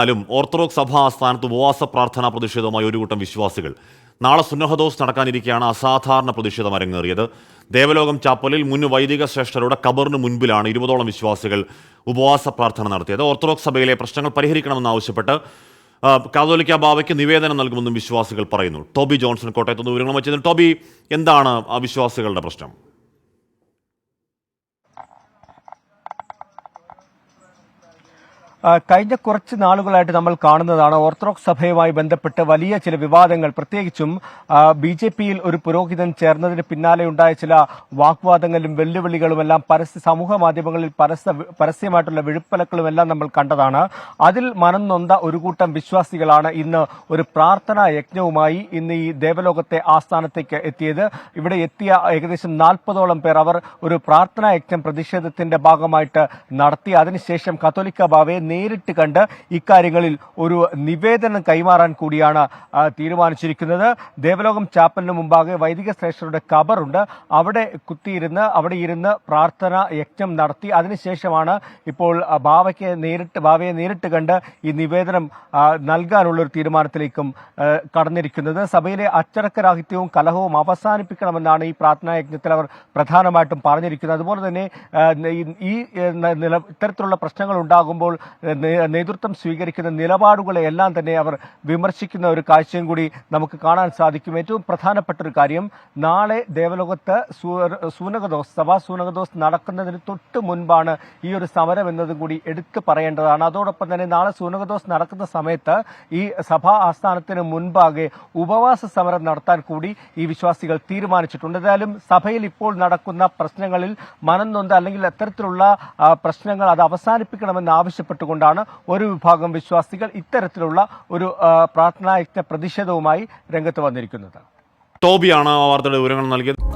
Orthodox സഭാ ആസ്ഥാനത്ത് ഉപവാസ പ്രാർത്ഥനാ പ്രതിഷേധവുമായി ഒരു കൂട്ടം വിശ്വാസികൾ നാളെ സുന്നഹദോസ് നടക്കാനിരിക്കെയാണ് അസാധാരണ പ്രതിഷേധം അരങ്ങേറിയത്. ദേവലോകം ചാപ്പലിൽ മുൻ വൈദിക ശ്രേഷ്ഠരുടെ ഖബറിന് മുൻപിലാണ് 20ഓളം വിശ്വാസികൾ ഉപവാസ പ്രാർത്ഥന നടത്തിയത്. ഓർത്തഡോക്സ് സഭയിലെ പ്രശ്നങ്ങൾ പരിഹരിക്കണമെന്നാവശ്യപ്പെട്ട് കാതോലിക്ക ബാവയ്ക്ക് നിവേദനം നൽകുമെന്നും വിശ്വാസികൾ പറയുന്നു. ടോബി ജോൺസൺ കോട്ടയത്ത് വിവരങ്ങൾ വെച്ചത്. ടോബി, എന്താണ് ആ വിശ്വാസികളുടെ പ്രശ്നം? കഴിഞ്ഞ കുറച്ച് നാളുകളായിട്ട് നമ്മൾ കാണുന്നതാണ് ഓർത്തഡോക്സ് സഭയുമായി ബന്ധപ്പെട്ട് വലിയ ചില വിവാദങ്ങൾ, പ്രത്യേകിച്ചും BJPയിൽ ഒരു പുരോഹിതൻ ചേർന്നതിന് പിന്നാലെ ഉണ്ടായ ചില വാഗ്വാദങ്ങളും വെല്ലുവിളികളുമെല്ലാം സമൂഹ മാധ്യമങ്ങളിൽ പരസ്യമായിട്ടുള്ള വിഴുപ്പലക്കളുമെല്ലാം നമ്മൾ കണ്ടതാണ്. അതിൽ മനം നൊന്ത ഒരു കൂട്ടം വിശ്വാസികളാണ് ഇന്ന് ഒരു പ്രാർത്ഥനാ യജ്ഞവുമായി ഇന്ന് ഈ ദേവലോകത്തെ ആസ്ഥാനത്തേക്ക് എത്തിയത്. ഇവിടെ എത്തിയ ഏകദേശം 40ഓളം പേർ അവർ ഒരു പ്രാർത്ഥനാ യജ്ഞം പ്രതിഷേധത്തിന്റെ ഭാഗമായിട്ട് നടത്തി. അതിനുശേഷം കത്തോലിക്ക ബാവയെ നേരിട്ട് കണ്ട് ഇക്കാര്യങ്ങളിൽ ഒരു നിവേദനം കൈമാറാൻ കൂടിയാണ് തീരുമാനിച്ചിരിക്കുന്നത്. ദേവലോകം ചാപ്പലിന് മുമ്പാകെ വൈദിക ശ്രേഷ്ഠരുടെ ഖബറുണ്ട്. അവിടെ ഇരുന്ന് പ്രാർത്ഥന യജ്ഞം നടത്തി. അതിനുശേഷമാണ് ഇപ്പോൾ ബാവയെ നേരിട്ട് കണ്ട് ഈ നിവേദനം നൽകാനുള്ള ഒരു തീരുമാനത്തിലേക്കും കടന്നിരിക്കുന്നത്. സഭയിലെ അച്ചടക്കരാഹിത്യവും കലഹവും അവസാനിപ്പിക്കണമെന്നാണ് ഈ പ്രാർത്ഥനാ യജ്ഞത്തിൽ അവർ പ്രധാനമായിട്ടും പറഞ്ഞിരിക്കുന്നത്. അതുപോലെ തന്നെ ഇത്തരത്തിലുള്ള പ്രശ്നങ്ങൾ ഉണ്ടാകുമ്പോൾ നേതൃത്വം സ്വീകരിക്കുന്ന നിലപാടുകളെ എല്ലാം തന്നെ അവർ വിമർശിക്കുന്ന ഒരു കാഴ്ചയും കൂടി നമുക്ക് കാണാൻ സാധിക്കും. ഏറ്റവും പ്രധാനപ്പെട്ട ഒരു കാര്യം, നാളെ ദേവലോകത്ത് സഭാ സൂനകദോസ് നടക്കുന്നതിന് തൊട്ട് മുൻപാണ് ഈ ഒരു സമരം എന്നതും കൂടി എടുത്തു പറയേണ്ടതാണ്. അതോടൊപ്പം തന്നെ നാളെ സൂനകദോസ് നടക്കുന്ന സമയത്ത് ഈ സഭാ ആസ്ഥാനത്തിന് മുൻപാകെ ഉപവാസ സമരം നടത്താൻ കൂടി ഈ വിശ്വാസികൾ തീരുമാനിച്ചിട്ടുണ്ട്. ഏതായാലും സഭയിൽ ഇപ്പോൾ നടക്കുന്ന പ്രശ്നങ്ങളിൽ മനം നൊന്ത് അല്ലെങ്കിൽ അത്തരത്തിലുള്ള പ്രശ്നങ്ങൾ അത് അവസാനിപ്പിക്കണമെന്ന് ആവശ്യപ്പെട്ടുകൊണ്ടാണ് ഒരു വിഭാഗം വിശ്വാസികൾ ഇത്തരത്തിലുള്ള ഒരു പ്രാർത്ഥനാ യജ്ഞ പ്രതിഷേധവുമായി രംഗത്ത് വന്നിരിക്കുന്നത്. ടോബിയാണ് ആ വാർത്തയുടെ വിവരങ്ങൾ നൽകിയത്.